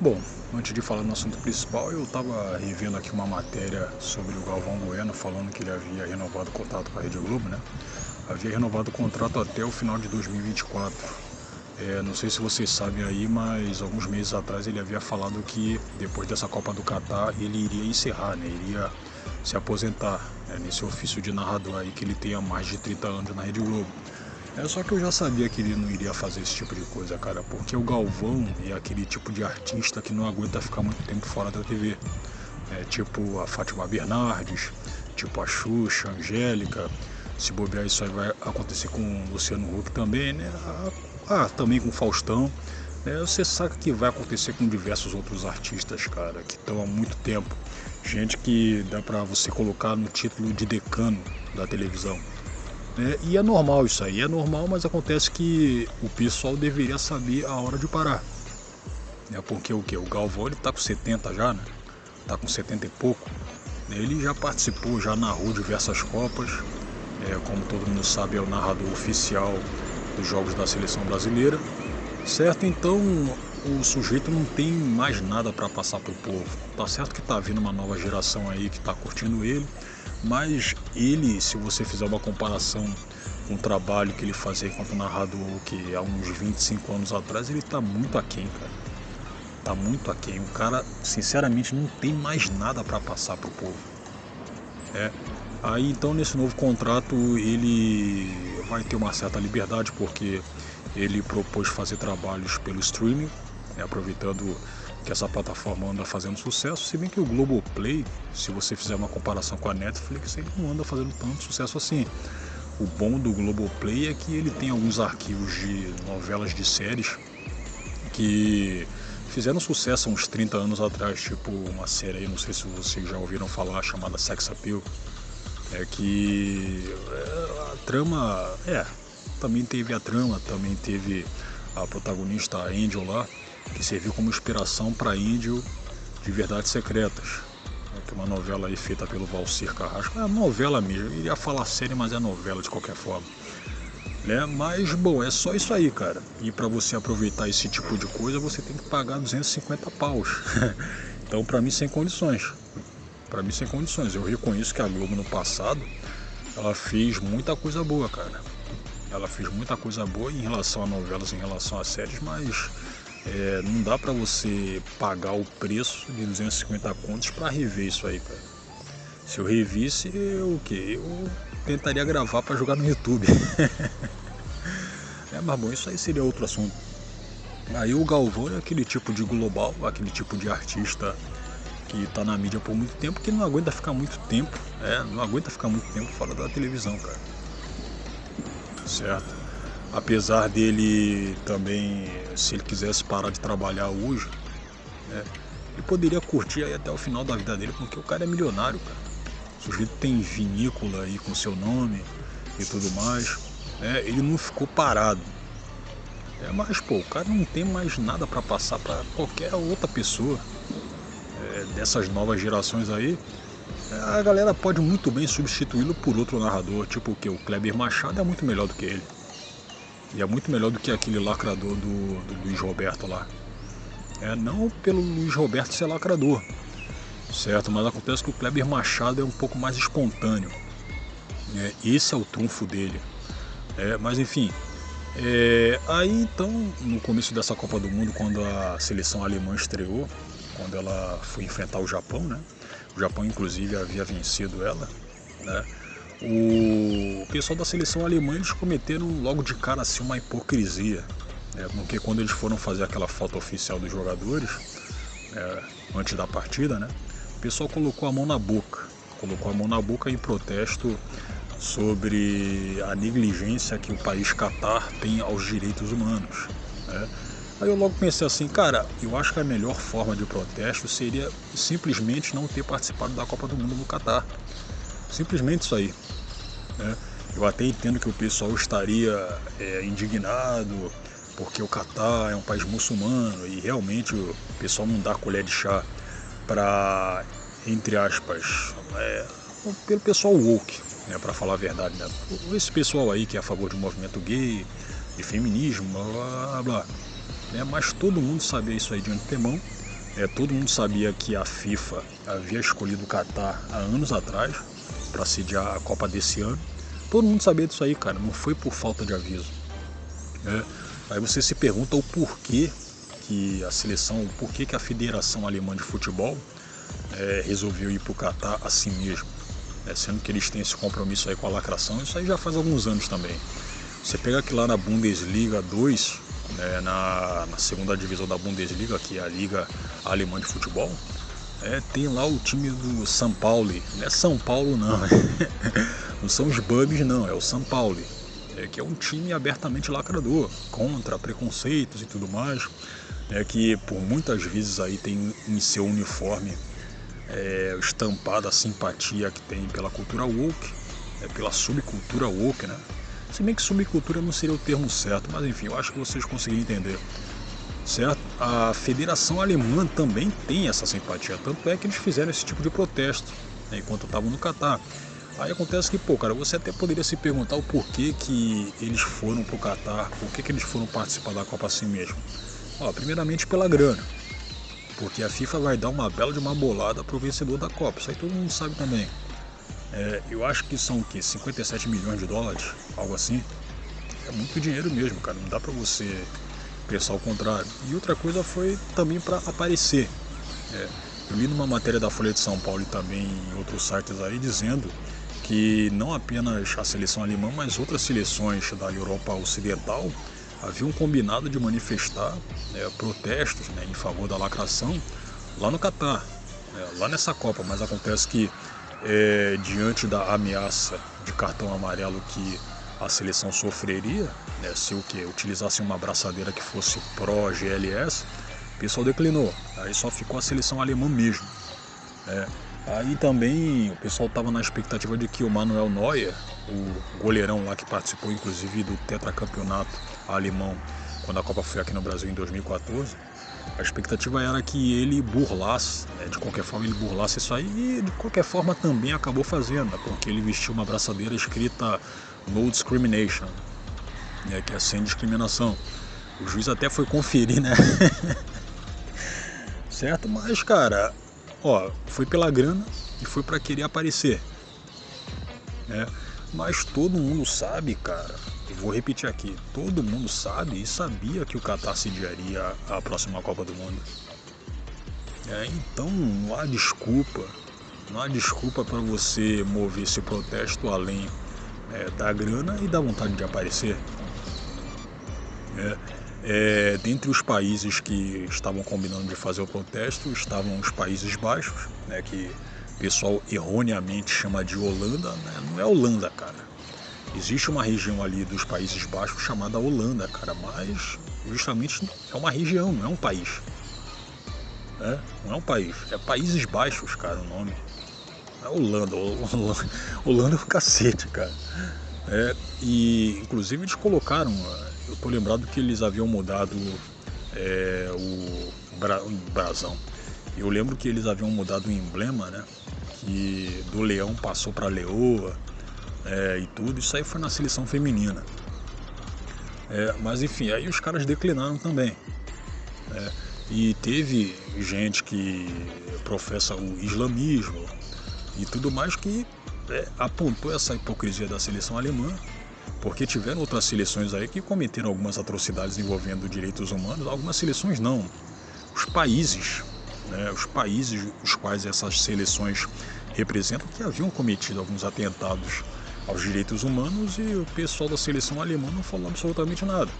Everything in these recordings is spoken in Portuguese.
Bom, antes de falar no assunto principal, eu estava revendo aqui uma matéria sobre o Galvão Bueno, falando que ele havia renovado o contrato com a Rede Globo, né? Havia renovado o contrato até o final de 2024. Não sei se vocês sabem aí, mas alguns meses atrás ele havia falado que depois dessa Copa do Catar ele iria encerrar, né? Iria se aposentar, né? Nesse ofício de narrador aí que ele tem há mais de 30 anos na Rede Globo. Só que eu já sabia que ele não iria fazer esse tipo de coisa, cara, porque o Galvão é aquele tipo de artista que não aguenta ficar muito tempo fora da TV. Tipo a Fátima Bernardes, tipo a Xuxa, a Angélica. Se bobear, isso aí vai acontecer com o Luciano Huck também, né? Também com o Faustão. Você sabe que vai acontecer com diversos outros artistas, cara, que estão há muito tempo. Gente que dá pra você colocar no título de decano da televisão. E é normal isso aí, é normal, mas acontece que o pessoal deveria saber a hora de parar. Porque o que? O Galvão ele tá com 70 já, né? Tá com 70 e pouco. Ele já participou, já narrou diversas Copas. Como todo mundo sabe, é o narrador oficial dos jogos da seleção brasileira. Certo? Então o sujeito não tem mais nada para passar pro povo. Tá certo que tá vindo uma nova geração aí que tá curtindo ele, mas ele, se você fizer uma comparação com o trabalho que ele fazia enquanto narrador, que há uns 25 anos atrás, ele tá muito aquém, cara. Tá muito aquém. O cara, sinceramente, não tem mais nada para passar pro povo. Aí então nesse novo contrato ele vai ter uma certa liberdade porque ele propôs fazer trabalhos pelo streaming, aproveitando que essa plataforma anda fazendo sucesso, se bem que o Globoplay, se você fizer uma comparação com a Netflix, ele não anda fazendo tanto sucesso assim. O bom do Globoplay é que ele tem alguns arquivos de novelas de séries que fizeram sucesso há uns 30 anos atrás, tipo uma série aí, não sei se vocês já ouviram falar, chamada Sex Appeal. A trama, também teve a trama, também teve a protagonista, a Angel lá, que serviu como inspiração para Angel de Verdades Secretas, que é uma novela aí feita pelo Valcir Carrasco. É novela mesmo, eu iria falar série, mas é novela de qualquer forma. Mas, bom, é só isso aí, cara. E para você aproveitar esse tipo de coisa, você tem que pagar 250 paus. Então, para mim, sem condições. Para mim, sem condições. Eu reconheço que a Globo no passado, ela fez muita coisa boa, cara. Ela fez muita coisa boa em relação a novelas, em relação a séries, mas não dá pra você pagar o preço de 250 contos pra rever isso aí, cara. Se eu revisse, o quê? Eu tentaria gravar pra jogar no YouTube. Mas bom, isso aí seria outro assunto. Aí o Galvão é aquele tipo de global, aquele tipo de artista que tá na mídia por muito tempo, que não aguenta ficar muito tempo, não aguenta ficar muito tempo fora da televisão, cara. Certo? Apesar dele também, se ele quisesse parar de trabalhar hoje, ele poderia curtir aí até o final da vida dele, porque o cara é milionário, cara. O sujeito tem vinícola aí com seu nome e tudo mais, ele não ficou parado. Mas, pô, o cara não tem mais nada pra passar pra qualquer outra pessoa dessas novas gerações aí. A galera pode muito bem substituí-lo por outro narrador, tipo o que? O Kleber Machado é muito melhor do que ele. E é muito melhor do que aquele lacrador do Luiz Roberto lá. Não pelo Luiz Roberto ser lacrador, certo? Mas acontece que o Kleber Machado é um pouco mais espontâneo. Esse é o trunfo dele. Mas enfim. Aí então, no começo dessa Copa do Mundo, quando a seleção alemã estreou, quando ela foi enfrentar o Japão, né? O Japão inclusive havia vencido ela, né? O pessoal da seleção alemã, eles cometeram logo de cara assim uma hipocrisia, porque quando eles foram fazer aquela foto oficial dos jogadores, antes da partida, né? O pessoal colocou a mão na boca em protesto sobre a negligência que o país Catar tem aos direitos humanos, né? Aí eu logo pensei assim, cara, eu acho que a melhor forma de protesto seria simplesmente não ter participado da Copa do Mundo no Catar. Simplesmente isso aí. Eu até entendo que o pessoal estaria indignado porque o Catar é um país muçulmano e realmente o pessoal não dá colher de chá para, entre aspas, pelo pessoal woke, para falar a verdade, né? Esse pessoal aí que é a favor do movimento gay, de feminismo, blá blá blá. Mas todo mundo sabia isso aí de antemão, Todo mundo sabia que a FIFA havia escolhido o Catar há anos atrás para sediar a Copa desse ano. Todo mundo sabia disso aí, cara, não foi por falta de aviso. Né? Aí você se pergunta o porquê que a seleção, o porquê que a Federação Alemã de Futebol resolveu ir para o Catar assim mesmo. Sendo que eles têm esse compromisso aí com a lacração, isso aí já faz alguns anos também. Você pega que lá na Bundesliga 2, na segunda divisão da Bundesliga, que é a Liga Alemã de Futebol, tem lá o time do São Paulo. Não é São Paulo não, não são os Bubs não, é o São Paulo, que é um time abertamente lacrador, contra preconceitos e tudo mais, que por muitas vezes aí tem em seu uniforme estampada a simpatia que tem pela cultura woke, pela subcultura woke, né? Se bem que subcultura não seria o termo certo, mas enfim, eu acho que vocês conseguiram entender, certo? A Federação Alemã também tem essa simpatia, tanto é que eles fizeram esse tipo de protesto, enquanto estavam no Catar. Aí acontece que, cara, você até poderia se perguntar o porquê que eles foram pro Catar, por que eles foram participar da Copa assim mesmo. Primeiramente pela grana, porque a FIFA vai dar uma bela de uma bolada pro vencedor da Copa, isso aí todo mundo sabe também. Eu acho que são o quê? 57 milhões de dólares, algo assim. É muito dinheiro mesmo, cara, não dá pra você pensar o contrário. E outra coisa foi também para aparecer. Eu li numa matéria da Folha de São Paulo e também em outros sites aí dizendo que não apenas a seleção alemã, mas outras seleções da Europa Ocidental haviam combinado de manifestar protestos em favor da lacração lá no Catar, lá nessa Copa, mas acontece que diante da ameaça de cartão amarelo que a seleção sofreria, se utilizasse uma abraçadeira que fosse pró-GLS, o pessoal declinou, aí só ficou a seleção alemã mesmo. Aí também o pessoal estava na expectativa de que o Manuel Neuer, o goleirão lá que participou inclusive do tetracampeonato alemão quando a Copa foi aqui no Brasil em 2014, a expectativa era que ele burlasse, de qualquer forma ele burlasse isso aí, e de qualquer forma também acabou fazendo, porque ele vestiu uma abraçadeira escrita No Discrimination, que é sem discriminação. O juiz até foi conferir, né? Certo? Mas, cara, foi pela grana e foi pra querer aparecer, Mas todo mundo sabe, cara, eu vou repetir aqui, todo mundo sabe e sabia que o Catar sediaria a próxima Copa do Mundo. Então não há desculpa para você mover esse protesto além da grana e da vontade de aparecer. Dentre os países que estavam combinando de fazer o protesto estavam os Países Baixos, que o pessoal erroneamente chama de Holanda, não é Holanda, cara. Existe uma região ali dos Países Baixos chamada Holanda, cara, mas justamente é uma região, não é um país. Não é um país, é Países Baixos, cara, o nome. Não é Holanda, Holanda é um cacete, cara. E inclusive eles colocaram, eu tô lembrado que eles haviam mudado o brasão. Eu lembro que eles haviam mudado o emblema, que do leão passou para leoa, e tudo. Isso aí foi na seleção feminina. Mas enfim, aí os caras declinaram também. E teve gente que professa o islamismo e tudo mais que apontou essa hipocrisia da seleção alemã, porque tiveram outras seleções aí que cometeram algumas atrocidades envolvendo direitos humanos. Algumas seleções não, os países, os quais essas seleções representam, que haviam cometido alguns atentados aos direitos humanos, e o pessoal da seleção alemã não falou absolutamente nada.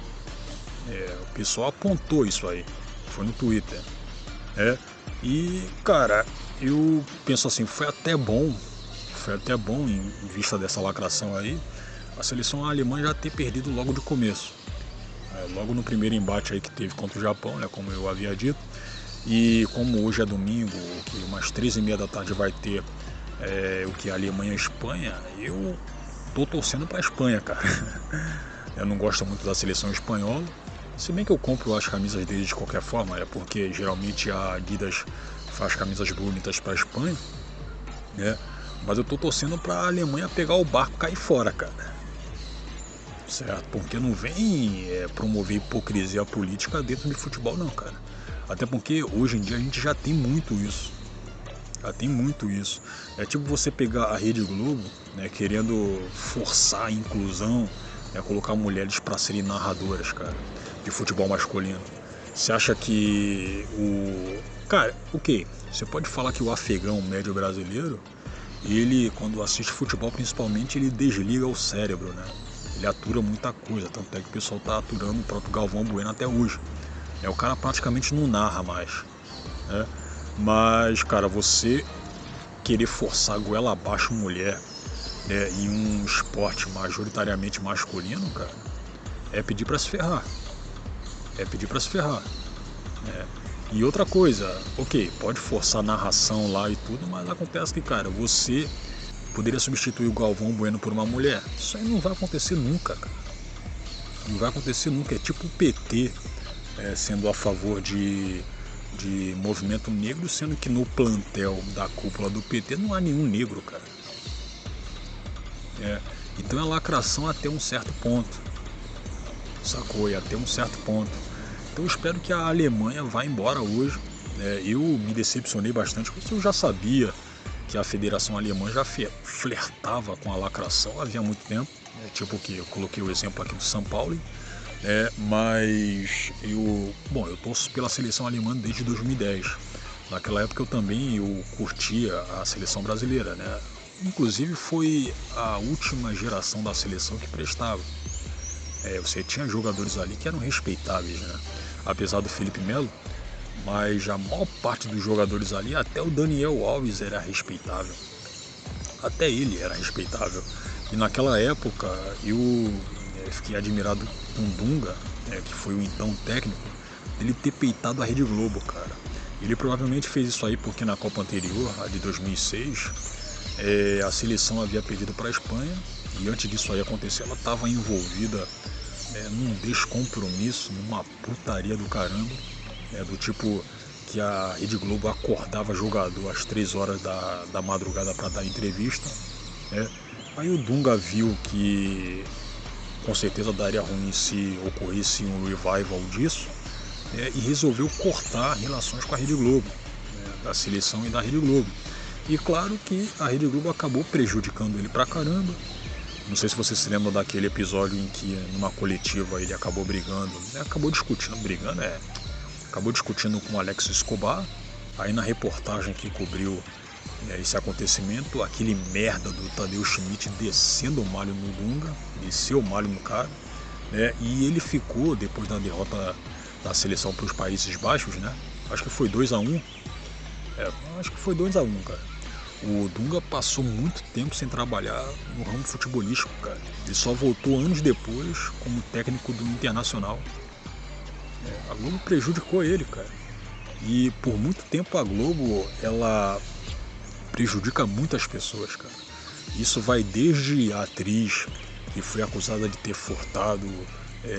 O pessoal apontou isso aí, foi no Twitter. E cara, eu penso assim, foi até bom em vista dessa lacração aí, a seleção alemã já ter perdido logo de começo, logo no primeiro embate aí que teve contra o Japão, como eu havia dito. E como hoje é domingo, que umas 13h30 da tarde vai ter o que é Alemanha e Espanha, eu tô torcendo pra Espanha, cara. Eu não gosto muito da seleção espanhola, se bem que eu compro as camisas deles de qualquer forma, porque geralmente a Adidas faz camisas bonitas pra Espanha, mas eu tô torcendo pra Alemanha pegar o barco e cair fora, cara. Certo? Porque não vem promover hipocrisia política dentro de futebol não, cara. Até porque hoje em dia a gente já tem muito isso. Já tem muito isso. É tipo você pegar a Rede Globo, né, querendo forçar a inclusão, né, colocar mulheres para serem narradoras, cara, de futebol masculino. Você acha que o... Cara, ok, você pode falar que o afegão médio brasileiro, ele, quando assiste futebol principalmente, ele desliga o cérebro, né? Ele atura muita coisa, tanto é que o pessoal tá aturando o próprio Galvão Bueno até hoje. O cara praticamente não narra mais, né? Mas, cara, você querer forçar a goela abaixo mulher, né, em um esporte majoritariamente masculino, cara, é pedir pra se ferrar. É pedir pra se ferrar. Né? E outra coisa, ok, pode forçar a narração lá e tudo, mas acontece que, cara, você poderia substituir o Galvão Bueno por uma mulher. Isso aí não vai acontecer nunca, cara. Não vai acontecer nunca. É tipo o PT sendo a favor de movimento negro, sendo que no plantel da cúpula do PT não há nenhum negro, cara. Então é lacração até um certo ponto, sacou? E até um certo ponto. Então eu espero que a Alemanha vá embora hoje. Eu me decepcionei bastante, porque eu já sabia que a Federação Alemã já flertava com a lacração havia muito tempo. Tipo que eu coloquei o exemplo aqui do São Paulo. Mas eu torço pela seleção alemã desde 2010. Naquela época eu curtia a seleção brasileira, né? Inclusive foi a última geração da seleção que prestava. Você tinha jogadores ali que eram respeitáveis, né? Apesar do Felipe Melo, mas a maior parte dos jogadores ali, até o Daniel Alves era respeitável. Até ele era respeitável. E naquela época eu fiquei admirado com o Dunga, que foi o então técnico, dele ter peitado a Rede Globo, cara. Ele provavelmente fez isso aí porque na Copa anterior, a de 2006, a seleção havia perdido para a Espanha, e antes disso aí acontecer, ela estava envolvida num descompromisso, numa putaria do caramba, do tipo que a Rede Globo acordava jogador às 3 horas da madrugada para dar entrevista. Aí o Dunga viu que com certeza daria ruim se ocorresse um revival disso, e resolveu cortar relações com a Rede Globo, da seleção e da Rede Globo. E claro que a Rede Globo acabou prejudicando ele pra caramba. Não sei se você se lembra daquele episódio em que numa coletiva ele acabou brigando, acabou discutindo com o Alex Escobar. Aí na reportagem que cobriu esse acontecimento, aquele merda do Tadeu Schmidt descendo o malho no Dunga, desceu o malho no cara, e ele ficou, depois da derrota da seleção para os Países Baixos, né? Acho que foi 2-1. Acho que foi 2-1, cara. O Dunga passou muito tempo sem trabalhar no ramo futebolístico, cara. Ele só voltou anos depois como técnico do Internacional. A Globo prejudicou ele, cara. E por muito tempo a Globo, ela prejudica muitas pessoas, cara. Isso vai desde a atriz que foi acusada de ter furtado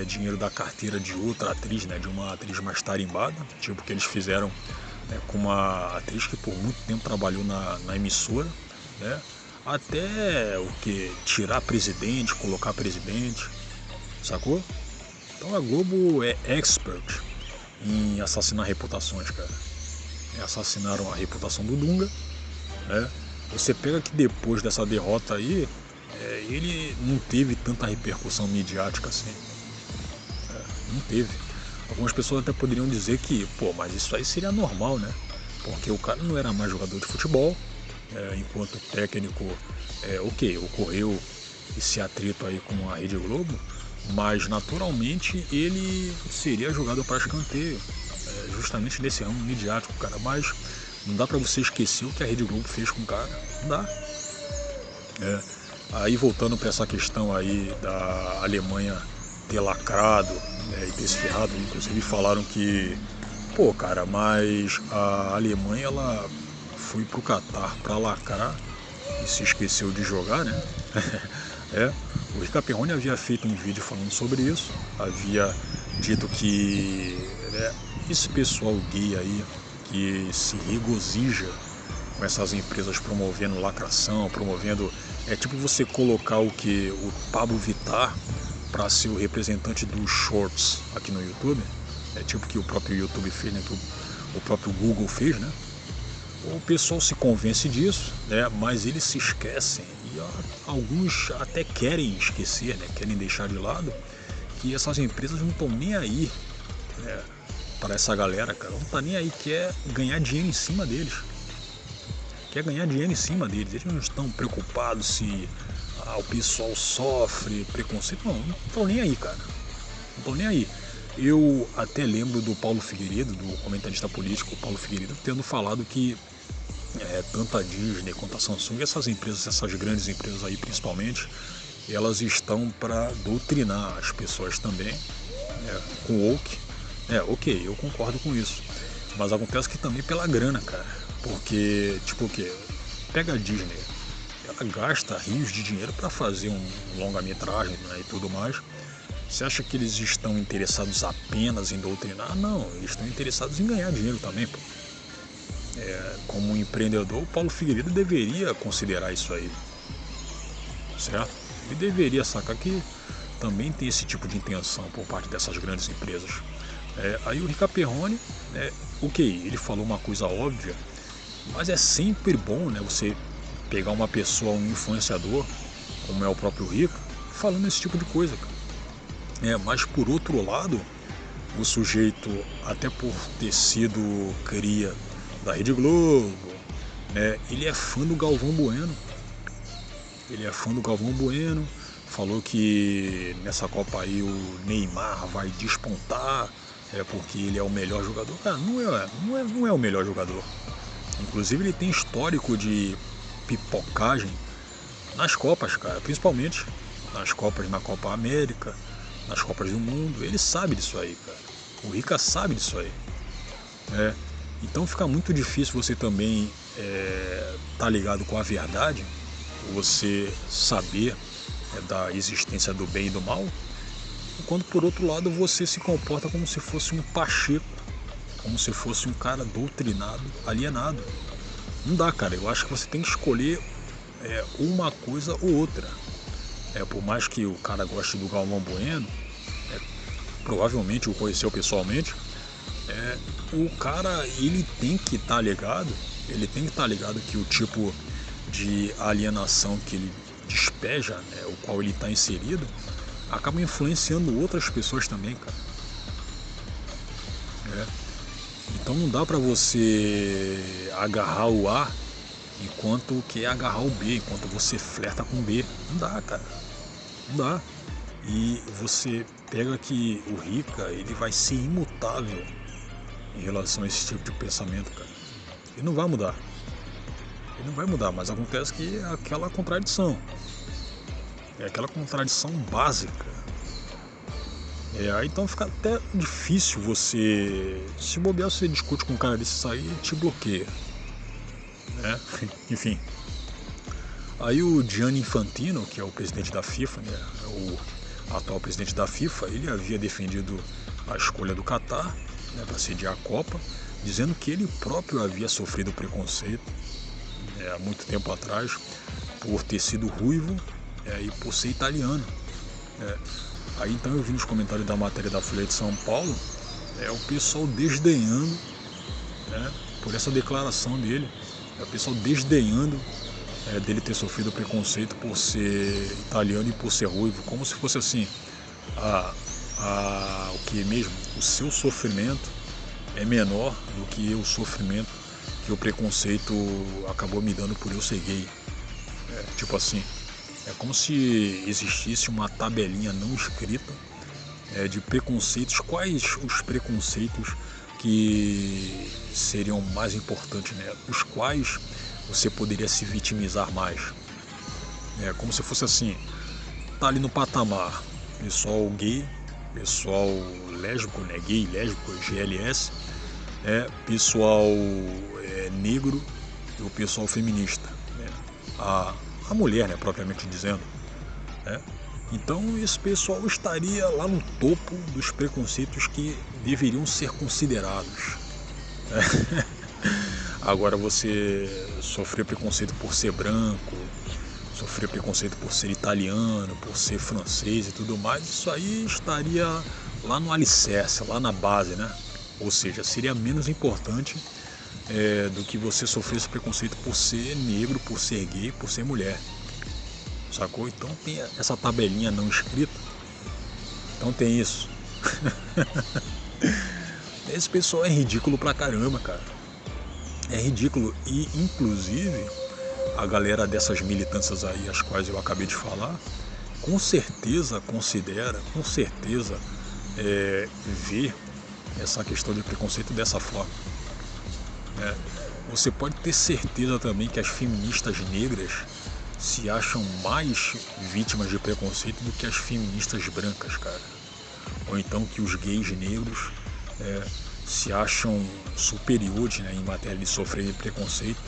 dinheiro da carteira de outra atriz, de uma atriz mais tarimbada, tipo que eles fizeram com uma atriz que por muito tempo trabalhou na emissora, até o que? Tirar presidente, colocar presidente, sacou? Então a Globo é expert em assassinar reputações, cara. Assassinaram a reputação do Dunga, Você pega que depois dessa derrota aí, ele não teve tanta repercussão midiática assim. Não teve. Algumas pessoas até poderiam dizer que, mas isso aí seria normal, né? Porque o cara não era mais jogador de futebol, enquanto técnico, ok, ocorreu esse atrito aí com a Rede Globo, mas naturalmente ele seria jogado para escanteio, justamente nesse ramo midiático, cara. Mas não dá pra você esquecer o que a Rede Globo fez com o cara, não dá. Aí voltando para essa questão aí da Alemanha ter lacrado e ter se ferrado, inclusive falaram que, cara, mas a Alemanha ela foi pro Catar pra lacrar e se esqueceu de jogar, né? O Rica Perrone havia feito um vídeo falando sobre isso, havia dito que esse pessoal gay aí que se regozija com essas empresas promovendo lacração, promovendo, tipo você colocar o Pablo Vittar para ser o representante dos shorts aqui no YouTube, tipo que o próprio YouTube fez, né, que o próprio Google fez, né? O pessoal se convence disso, né? Mas eles se esquecem, e alguns até querem esquecer, né? Querem deixar de lado, que essas empresas não estão nem aí, né, para essa galera, cara. Não tá nem aí, quer ganhar dinheiro em cima deles. Quer ganhar dinheiro em cima deles. Eles não estão preocupados se o pessoal sofre preconceito. Não estão nem aí, cara. Não estão nem aí. Eu até lembro do Paulo Figueiredo, do comentarista político Paulo Figueiredo, tendo falado que tanto a Disney quanto a Samsung, essas empresas, essas grandes empresas aí principalmente, elas estão para doutrinar as pessoas também, com woke. Ok, eu concordo com isso. Mas acontece que também pela grana, cara. Porque, tipo o quê? Pega a Disney, ela gasta rios de dinheiro para fazer um longa-metragem, né, e tudo mais. Você acha que eles estão interessados apenas em doutrinar? Não, eles estão interessados em ganhar dinheiro também, pô. Como um empreendedor, o Paulo Figueiredo deveria considerar isso aí, certo? Ele deveria sacar que também tem esse tipo de intenção por parte dessas grandes empresas. Aí o Rica Perrone, ok, ele falou uma coisa óbvia, mas é sempre bom, né, você pegar uma pessoa, um influenciador, como é o próprio Rica, falando esse tipo de coisa, cara. Mas por outro lado, o sujeito, até por ter sido cria da Rede Globo, né, ele é fã do Galvão Bueno. Ele é fã do Galvão Bueno, falou que nessa Copa aí o Neymar vai despontar, porque ele é o melhor jogador. Cara, não é o melhor jogador. Inclusive ele tem histórico de pipocagem nas Copas, cara, principalmente nas Copas, na Copa América, nas Copas do Mundo. Ele sabe disso aí, cara. O Rica sabe disso aí. Então fica muito difícil você também tá ligado com a verdade, você saber da existência do bem e do mal, enquanto por outro lado você se comporta como se fosse um pacheco, como se fosse um cara doutrinado, alienado. Não dá, cara. Eu acho que você tem que escolher uma coisa ou outra. Por mais que o cara goste do Galvão Bueno, provavelmente o conheceu pessoalmente, o cara, ele tem que estar ligado, que o tipo de alienação que ele despeja, o qual ele está inserido, acaba influenciando outras pessoas também, cara. Então não dá pra você agarrar o A enquanto quer agarrar o B, enquanto você flerta com o B. Não dá, cara. Não dá. E você pega que o Rica, ele vai ser imutável em relação a esse tipo de pensamento, cara. Ele não vai mudar. Ele não vai mudar, mas acontece que é aquela contradição. É aquela contradição básica. Então fica até difícil você... Se bobear, você discute com um cara desse aí e te bloqueia, né? Enfim. Aí o Gianni Infantino, que é o presidente da FIFA, né, o atual presidente da FIFA, ele havia defendido a escolha do Catar, né, para sediar a Copa, dizendo que ele próprio havia sofrido preconceito há muito tempo atrás por ter sido ruivo e por ser italiano. Aí então eu vi nos comentários da matéria da Folha de São Paulo o pessoal desdenhando, né, por essa declaração dele, o pessoal desdenhando dele ter sofrido preconceito por ser italiano e por ser ruivo, como se fosse assim, o que mesmo? O seu sofrimento é menor do que o sofrimento que o preconceito acabou me dando por eu ser gay. Tipo assim, é como se existisse uma tabelinha não escrita de preconceitos. Quais os preconceitos que seriam mais importantes, né? Os quais você poderia se vitimizar mais. Como se fosse assim, tá ali no patamar, pessoal gay, pessoal lésbico, né? Gay, lésbico, GLS, pessoal negro e o pessoal feminista, né? A mulher, né, propriamente dizendo, né? Então esse pessoal estaria lá no topo dos preconceitos que deveriam ser considerados, né? Agora você sofrer preconceito por ser branco, sofrer preconceito por ser italiano, por ser francês e tudo mais, isso aí estaria lá no alicerce, lá na base, né? Ou seja, seria menos importante do que você sofrer esse preconceito por ser negro, por ser gay, por ser mulher. Sacou? Então tem essa tabelinha não escrita. Então tem isso. Esse pessoal é ridículo pra caramba, cara. É ridículo. E, inclusive, a galera dessas militâncias aí, as quais eu acabei de falar, com certeza considera, vê essa questão de preconceito dessa forma. Você pode ter certeza também que as feministas negras se acham mais vítimas de preconceito do que as feministas brancas, cara. Ou então que os gays negros se acham superiores, né, em matéria de sofrer preconceito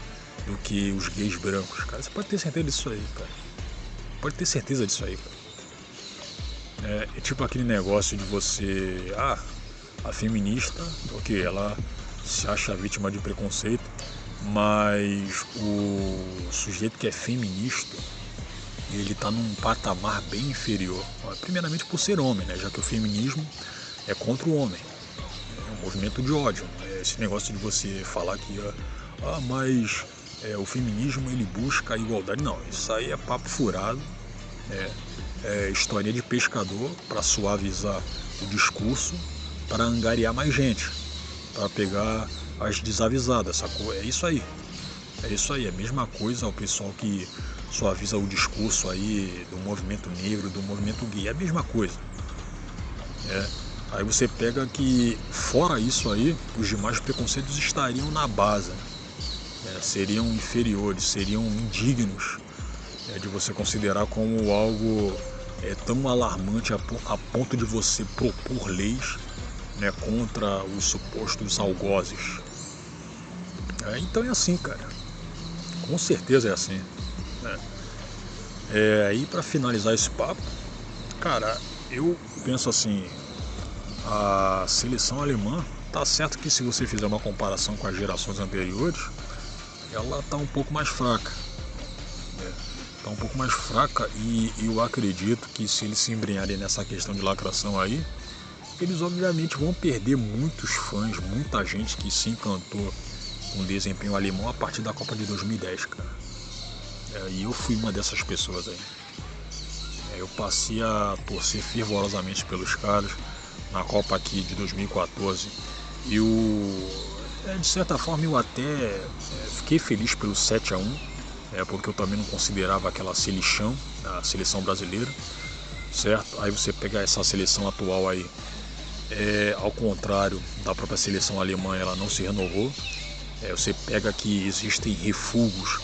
do que os gays brancos, cara. Você pode ter certeza disso aí, cara. Pode ter certeza disso aí, cara. É tipo aquele negócio de você... a feminista, ok, ela se acha vítima de preconceito, mas o sujeito que é feminista, ele tá num patamar bem inferior. Primeiramente por ser homem, né? Já que o feminismo é contra o homem. É um movimento de ódio. Esse negócio de você falar que mas o feminismo ele busca a igualdade. Não, isso aí é papo furado. É história de pescador para suavizar o discurso, para angariar mais gente, para pegar as desavisadas, sacou? É isso aí. É isso aí, é a mesma coisa ao pessoal que suaviza o discurso aí do movimento negro, do movimento gay, é a mesma coisa. Aí você pega que, fora isso aí, os demais preconceitos estariam na base, seriam inferiores, seriam indignos de você considerar como algo tão alarmante a ponto de você propor leis, né, contra os supostos algozes. Então é assim, cara. Com certeza é assim. Aí para finalizar esse papo, cara, eu penso assim, a seleção alemã, tá certo que se você fizer uma comparação com as gerações anteriores, ela tá um pouco mais fraca. Tá um pouco mais fraca e eu acredito que se eles se embrenharem nessa questão de lacração aí, eles obviamente vão perder muitos fãs, muita gente que se encantou com o desempenho alemão a partir da Copa de 2010, cara. E eu fui uma dessas pessoas aí. Eu passei a torcer fervorosamente pelos caras na Copa aqui de 2014. E de certa forma eu até fiquei feliz pelo 7-1, porque eu também não considerava aquela seleção, a seleção brasileira, certo? Aí você pega essa seleção atual aí, ao contrário da própria seleção alemã, ela não se renovou. Você pega que existem refugos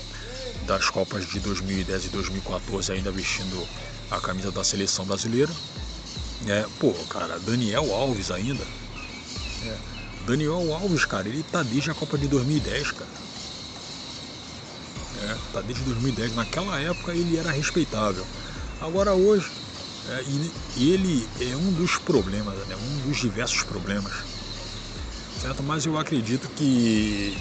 das Copas de 2010 e 2014 ainda vestindo a camisa da seleção brasileira. Cara, Daniel Alves ainda. Daniel Alves, cara, ele tá desde a Copa de 2010, cara. Tá desde 2010. Naquela época ele era respeitável. Agora hoje, ele é um dos problemas, né? Um dos diversos problemas. Certo? Mas eu acredito que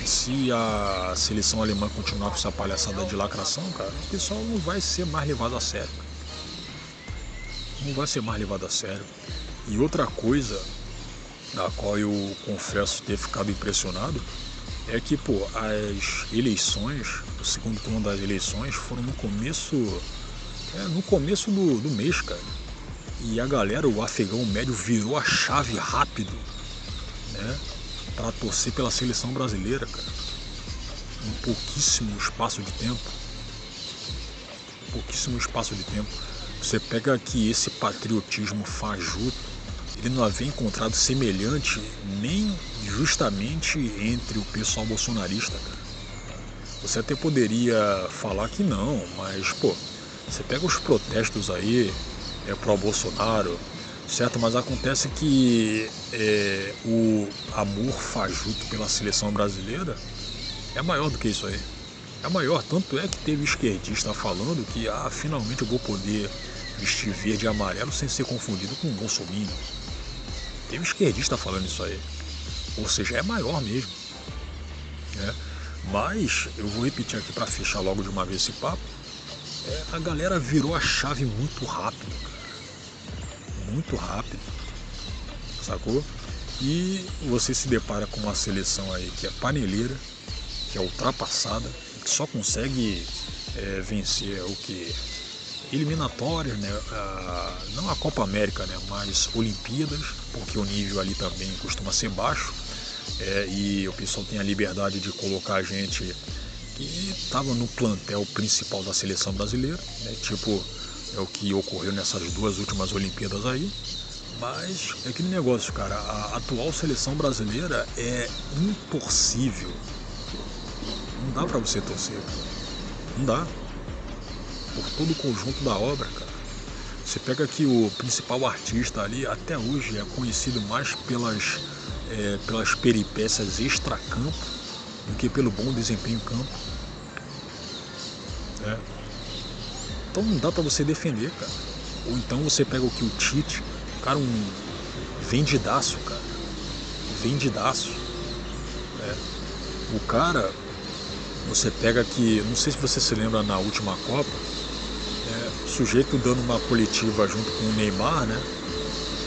se a seleção alemã continuar com essa palhaçada de lacração, cara, o pessoal não vai ser mais levado a sério. Não vai ser mais levado a sério. E outra coisa, a qual eu confesso ter ficado impressionado, é que as eleições, o segundo turno das eleições foram no começo do mês, cara. E a galera, o afegão médio, virou a chave rápido, né, para torcer pela seleção brasileira, cara. Em pouquíssimo espaço de tempo. Você pega que esse patriotismo fajuto, ele não havia encontrado semelhante nem justamente entre o pessoal bolsonarista, cara. Você até poderia falar que não, mas você pega os protestos aí pró-Bolsonaro, certo? Mas acontece que o amor fajuto pela seleção brasileira é maior do que isso aí. É maior, tanto é que teve esquerdista falando que finalmente eu vou poder vestir verde e amarelo sem ser confundido com um bolsominion. Teve esquerdista falando isso aí. Ou seja, é maior mesmo. Mas eu vou repetir aqui para fechar logo de uma vez esse papo. A galera virou a chave muito rápido, cara. Muito rápido. Sacou? E você se depara com uma seleção aí que é paneleira, que é ultrapassada, que só consegue vencer o que? Eliminatórias, né? Não a Copa América, né? Mas Olimpíadas, porque o nível ali também costuma ser baixo. E o pessoal tem a liberdade de colocar a gente que estava no plantel principal da seleção brasileira, né? Tipo, é o que ocorreu nessas duas últimas Olimpíadas aí. Mas é aquele negócio, cara, a atual seleção brasileira é intorcível. Não dá pra você torcer, cara. Não dá. Por todo o conjunto da obra, cara. Você pega que o principal artista ali, até hoje, é conhecido mais pelas peripécias extracampo do que pelo bom desempenho em campo. Né? Então não dá pra você defender, cara. Ou então você pega o que o Tite, cara, um vendidaço, cara. Vendidaço. Né? O cara, você pega que, não sei se você se lembra na última Copa, o sujeito dando uma coletiva junto com o Neymar, né?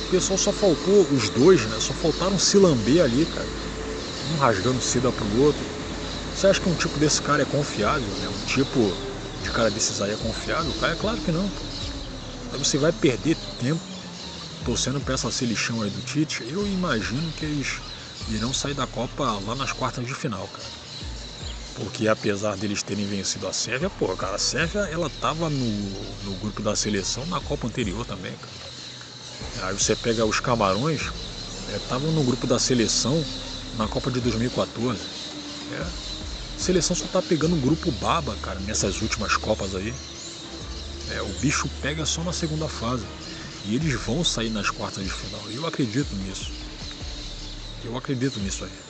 O pessoal só faltou, os dois, né? Só faltaram se lamber ali, cara. Um rasgando seda pro outro. Você acha que um tipo desse cara é confiável, né? Um tipo de cara desses aí é confiável? Cara, é claro que não, pô. Aí você vai perder tempo torcendo pra essa seleção aí do Tite. Eu imagino que eles irão sair da Copa lá nas quartas de final, cara. Porque apesar deles terem vencido a Sérvia, pô, cara, a Sérvia, ela tava no grupo da seleção na Copa anterior também, cara. Aí você pega os Camarões, estavam no grupo da seleção na Copa de 2014. A seleção só tá pegando um grupo baba, cara, nessas últimas Copas aí. O bicho pega só na segunda fase. E eles vão sair nas quartas de final. Eu acredito nisso. Eu acredito nisso aí.